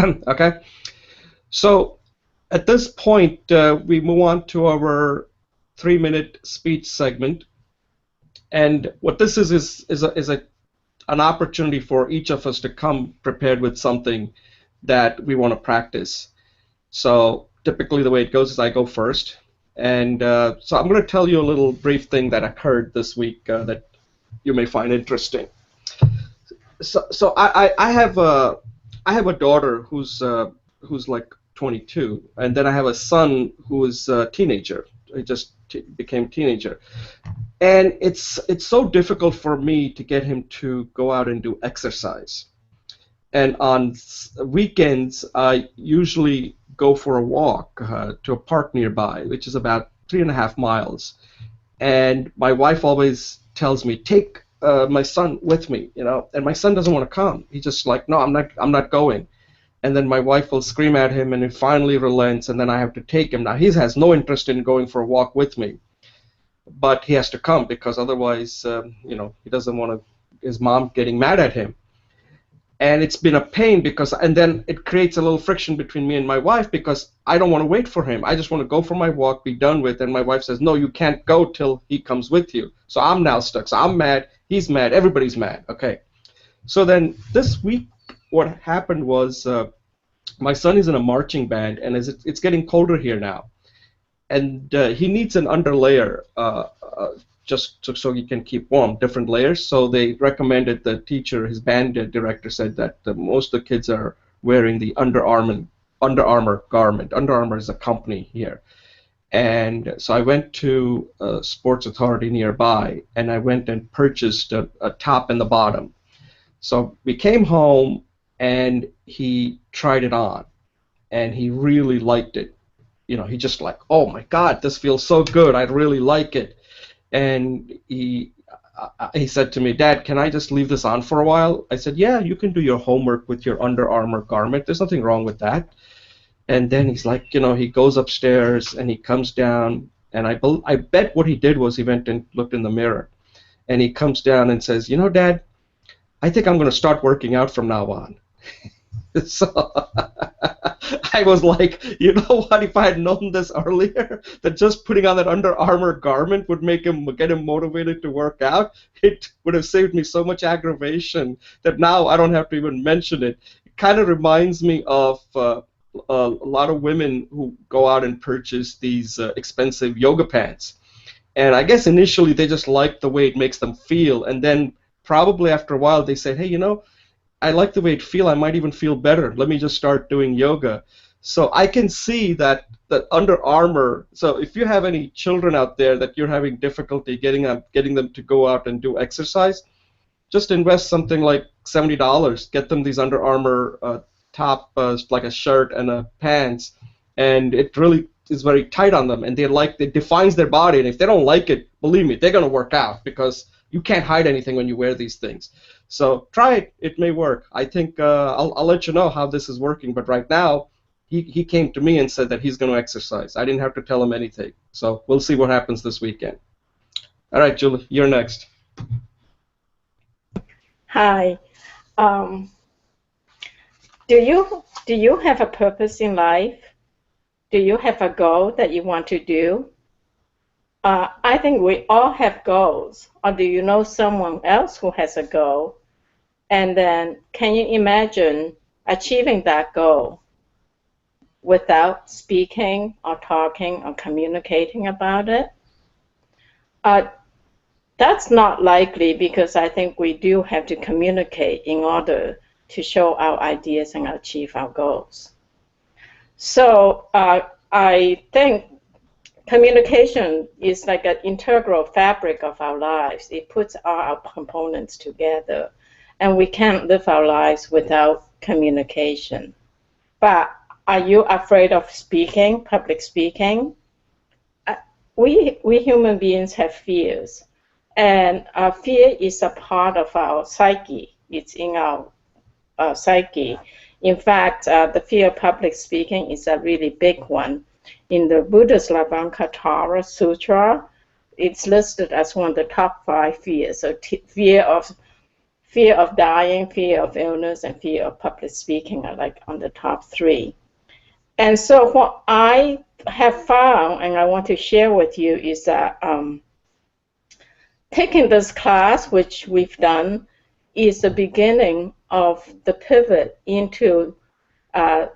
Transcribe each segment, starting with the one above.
Okay, so at this point, we move on to our 3-minute speech segment. And what this is an opportunity for each of us to come prepared with something that we want to practice. So typically the way it goes is I go first. And so I'm going to tell you a little brief thing that occurred this week that you may find interesting. So I have a daughter who's like 22, and then I have a son who is a teenager. He just became a teenager, and it's so difficult for me to get him to go out and do exercise. And on weekends, I usually go for a walk to a park nearby, which is about 3.5 miles. And my wife always tells me, take my son with me, and my son doesn't want to come. He's just like, no, I'm not going. And then my wife will scream at him, and he finally relents, and then I have to take him. Now, he has no interest in going for a walk with me, but he has to come because otherwise, he doesn't want his mom getting mad at him. And it's been a pain and then it creates a little friction between me and my wife because I don't want to wait for him. I just want to go for my walk, be done with, and my wife says, no, you can't go till he comes with you. So I'm now stuck. So I'm mad, he's mad, everybody's mad. Okay. So then this week, what happened was my son is in a marching band, and it's getting colder here now. And he needs an underlayer just so he can keep warm, different layers. So they recommended, the teacher, his band director said that most of the kids are wearing the Under Armour garment. Under Armour is a company here. And so I went to a Sports Authority nearby, and I went and purchased a top and the bottom. So we came home, and he tried it on, and he really liked it. He just like, oh my God, this feels so good. I really like it. And he said to me, Dad, can I just leave this on for a while? I said, yeah, you can do your homework with your Under Armour garment. There's nothing wrong with that. And then he's like, he goes upstairs and he comes down, and I bet what he did was he went and looked in the mirror, and he comes down and says, Dad, I think I'm going to start working out from now on. So I was like, you know what? If I had known this earlier, that just putting on that Under Armour garment would get him motivated to work out, it would have saved me so much aggravation that now I don't have to even mention it. It kind of reminds me of a lot of women who go out and purchase these expensive yoga pants. And I guess initially they just like the way it makes them feel, and then probably after a while they say, hey, I like the way it feels. I might even feel better. Let me just start doing yoga. So I can see that Under Armour. So if you have any children out there that you're having difficulty getting them to go out and do exercise, just invest something like $70. Get them these Under Armour top, like a shirt and a pants, and it really is very tight on them, and it defines their body. And if they don't like it, believe me, they're gonna work out because you can't hide anything when you wear these things. So try it. It may work. I think I'll let you know how this is working. But right now, he came to me and said that he's going to exercise. I didn't have to tell him anything. So we'll see what happens this weekend. All right, Julie, you're next. Hi. Do you have a purpose in life? Do you have a goal that you want to do? I think we all have goals. Or do you know someone else who has a goal? And then can you imagine achieving that goal without speaking or talking or communicating about it? That's not likely, because I think we do have to communicate in order to show our ideas and achieve our goals. So I think communication is like an integral fabric of our lives. It puts all our components together, and we can't live our lives without communication. But are you afraid of speaking, public speaking? We human beings have fears, and fear is a part of our psyche. It's in our psyche. In fact, the fear of public speaking is a really big one. In the Buddha's Labhankatara Sutra, it's listed as one of the top 5 fears. So fear fear of dying, fear of illness, and fear of public speaking are like on the top three. And so what I have found, and I want to share with you, is that taking this class, which we've done, is the beginning of the pivot into uh,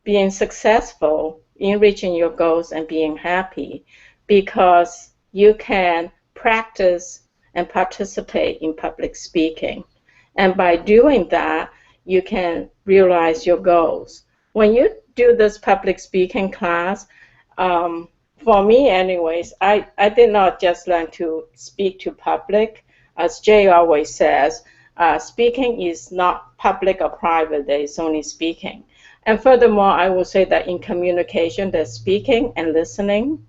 being successful in reaching your goals and being happy, because you can practice and participate in public speaking. And by doing that, you can realize your goals. When you do this public speaking class, for me anyways, I did not just learn to speak to public. As Jay always says, speaking is not public or private, there is only speaking. And furthermore, I will say that in communication, there's speaking and listening.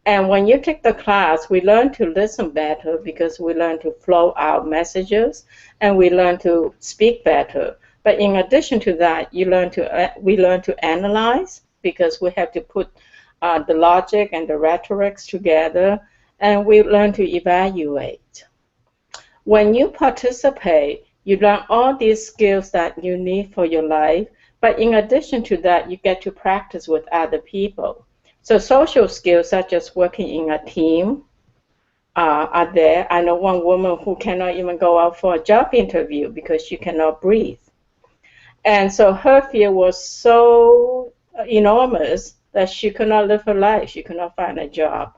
And when you take the class, we learn to listen better because we learn to flow our messages and we learn to speak better. But in addition to that, we learn to analyze because we have to put the logic and the rhetorics together, and we learn to evaluate. When you participate, you learn all these skills that you need for your life, but in addition to that, you get to practice with other people. So social skills such as working in a team are there. I know one woman who cannot even go out for a job interview because she cannot breathe. And so her fear was so enormous that she could not live her life. She could not find a job.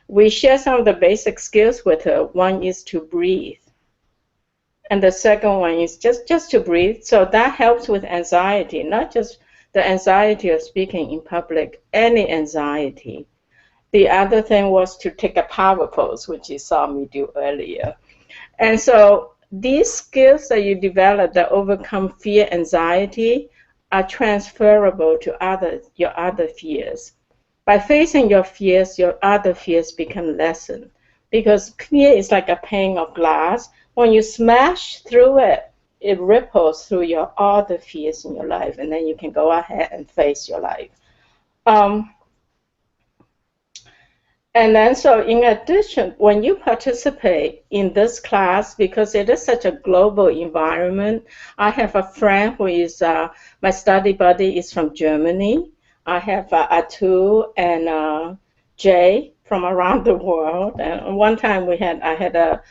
We share some of the basic skills with her. One is to breathe. And the second one is just to breathe. So that helps with anxiety, not just the anxiety of speaking in public, any anxiety. The other thing was to take a power pose, which you saw me do earlier. And so these skills that you develop that overcome fear, anxiety, are transferable to your other fears. By facing your fears, your other fears become lessened. Because fear is like a pane of glass. When you smash through it, it ripples through your other fears in your life, and then you can go ahead and face your life. And then, so in addition, when you participate in this class, because it is such a global environment, I have a friend who is my study buddy is from Germany. I have Atul and Jay from around the world. And one time I had a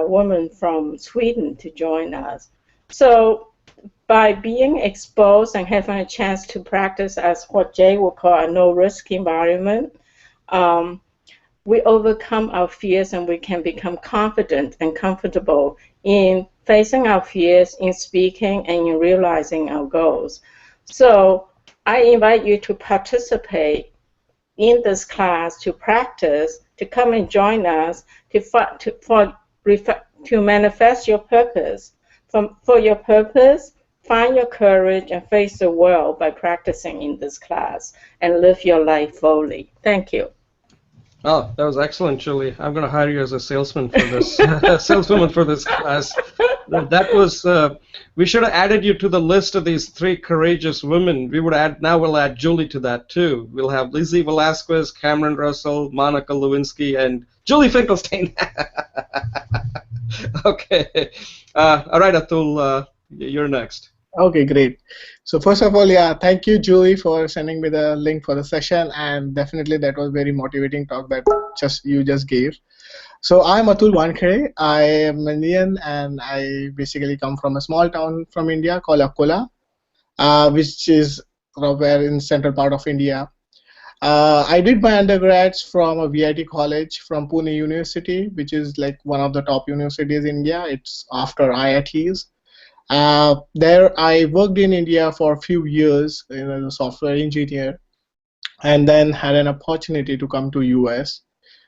woman from Sweden to join us. So by being exposed and having a chance to practice as what Jay would call a no-risk environment, we overcome our fears and we can become confident and comfortable in facing our fears, in speaking, and in realizing our goals. So I invite you to participate in this class, to practice, to come and join us, to manifest your purpose. For your purpose, find your courage and face the world by practicing in this class and live your life fully. Thank you. Oh, that was excellent, Julie. I'm going to hire you as a salesman for this saleswoman for this class. That was. We should have added you to the list of these 3 courageous women. We would add. Now we'll add Julie to that too. We'll have Lizzie Velasquez, Cameron Russell, Monica Lewinsky, and Julie Finkelstein. Okay. All right, Atul. You're next. Okay, great. So first of all, yeah, thank you, Julie, for sending me the link for the session, and definitely that was very motivating talk that you just gave. So I'm Atul Wankhede. I am Indian, and I basically come from a small town from India called Akola, which is somewhere in central part of India. I did my undergrads from a VIT college from Pune University, which is like one of the top universities in India. It's after IITs. There I worked in India for a few years as a software engineer, and then had an opportunity to come to US.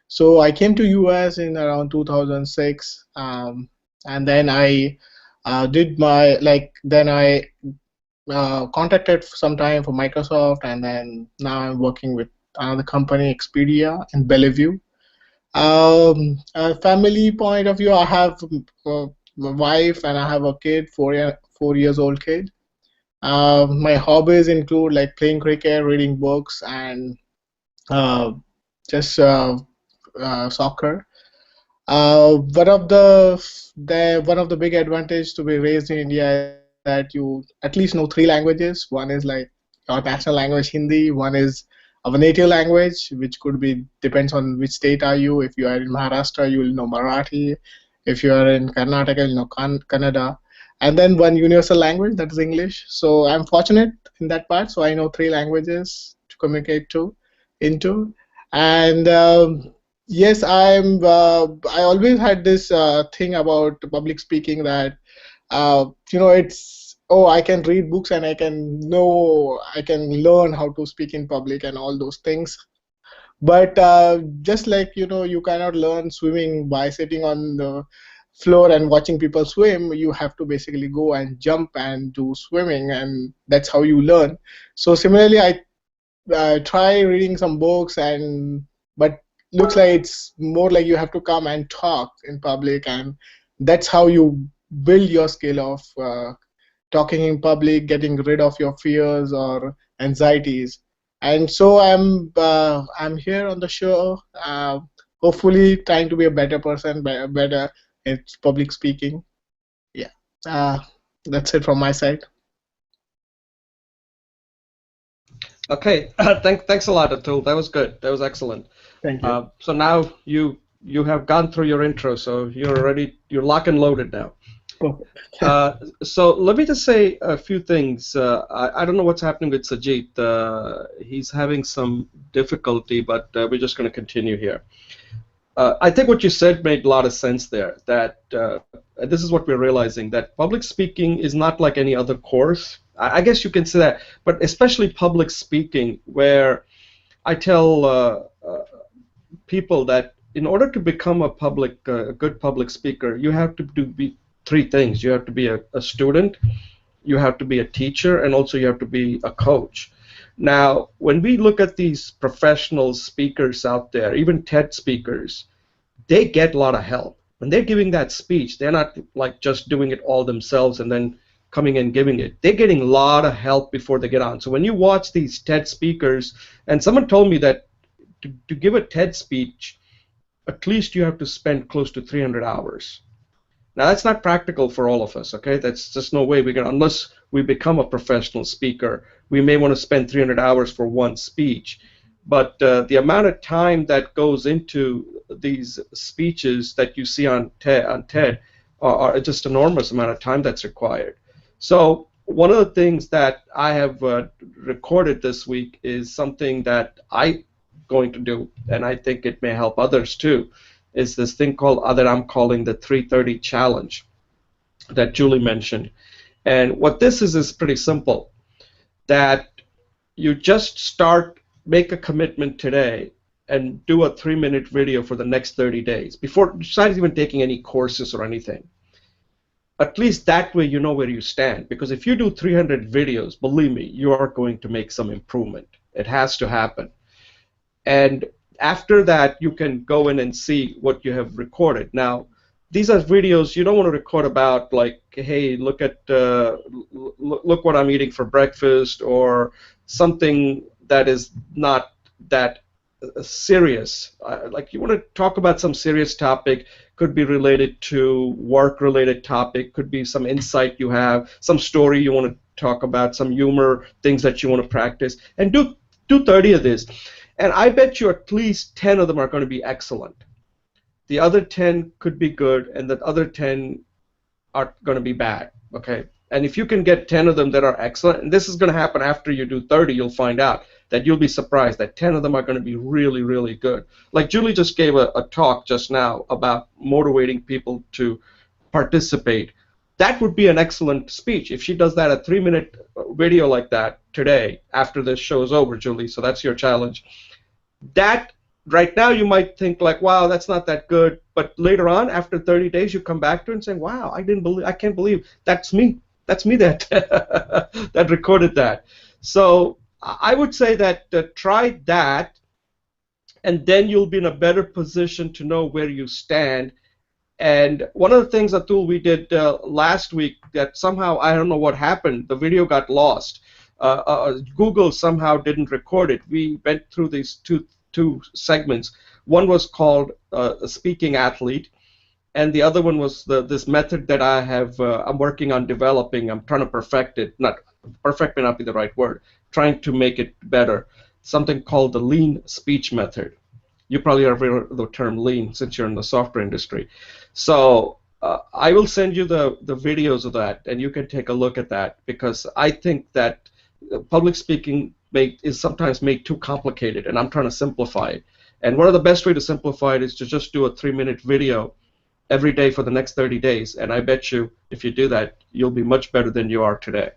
So I came to US in around 2006, and then I did my contracted for some time for Microsoft, and then now I'm working with another company, Expedia, in Bellevue. A family point of view, I have my wife and I have a kid, 4 years old kid. My hobbies include like playing cricket, reading books, and just soccer. One of the big advantage to be raised in India is that you at least know three languages. One is like our national language, Hindi. One is our native language, which could be depends on which state are you. If you are in Maharashtra, you will know Marathi. If you are in Karnataka, you'll know Kannada. And then one universal language, that is English. So I'm fortunate in that part. So I know three languages to communicate into. And yes, I always had this thing about public speaking that it's I can read books and I can learn how to speak in public and all those things. But just like you cannot learn swimming by sitting on the floor and watching people swim. You have to basically go and jump and do swimming, and that's how you learn. So similarly, I try reading some books, but looks like it's more like you have to come and talk in public, and that's how you build your skill of talking in public, getting rid of your fears or anxieties. And so I'm here on the show, hopefully trying to be a better person, better at public speaking. Yeah, that's it from my side. Okay, thanks a lot, Atul. That was good. That was excellent. Thank you. So now you have gone through your intro, so you're lock and loaded now. So let me just say a few things. I don't know what's happening with Sajid. He's having some difficulty, but we're just going to continue here. I think what you said made a lot of sense there, that this is what we're realizing, that public speaking is not like any other course. I guess you can say that, but especially public speaking, where I tell people that in order to become a good public speaker, you have to be three things. You have to be a student, you have to be a teacher, and also you have to be a coach. Now, when we look at these professional speakers out there, even TED speakers, they get a lot of help. When they're giving that speech, they're not like just doing it all themselves and then coming and giving it. They're getting a lot of help before they get on. So when you watch these TED speakers, and someone told me that to give a TED speech, at least you have to spend close to 300 hours. Now, that's not practical for all of us, okay? That's just no way we're going to, unless we become a professional speaker, we may want to spend 300 hours for one speech. But the amount of time that goes into these speeches that you see on TED are just enormous amount of time that's required. So one of the things that I have recorded this week is something that I'm going to do, and I think it may help others too, is this thing that I'm calling the 330 challenge that Julie mentioned. And what this is pretty simple, that you just make a commitment today and do a 3-minute video for the next 30 days before even taking any courses or anything. At least that way you know where you stand, because if you do 300 videos, believe me, you are going to make some improvement. It has to happen. And after that, you can go in and see what you have recorded. Now, these are videos you don't want to record about, like, hey, look what I'm eating for breakfast, or something that is not that serious. Like, you want to talk about some serious topic, could be related to work-related topic, could be some insight you have, some story you want to talk about, some humor, things that you want to practice, and do 30 of this. And I bet you at least 10 of them are going to be excellent. The other 10 could be good, and the other 10 are going to be bad, okay? And if you can get 10 of them that are excellent, and this is going to happen after you do 30, you'll find out that you'll be surprised that 10 of them are going to be really, really good. Like Julie just gave a talk just now about motivating people to participate. That would be an excellent speech if she does that, a 3-minute video like that today after this show is over, Julie, so that's your challenge. That right now you might think like, wow, that's not that good, but later on, after 30 days, you come back to it and say, wow, I can't believe that's me that that recorded that. So I would say that try that, and then you'll be in a better position to know where you stand. And one of the things, Atul, we did last week that somehow, I don't know what happened, the video got lost. Google somehow didn't record it. We went through these two segments. One was called a speaking athlete, and the other one was this method that I have. I'm working on developing. I'm trying to perfect it. Not perfect may not be the right word. Trying to make it better. Something called the lean speech method. You probably have heard the term lean since you're in the software industry. So I will send you the videos of that, and you can take a look at that, because I think that public speaking is sometimes made too complicated, and I'm trying to simplify it. And one of the best way to simplify it is to just do a 3-minute video every day for the next 30 days. And I bet you, if you do that, you'll be much better than you are today.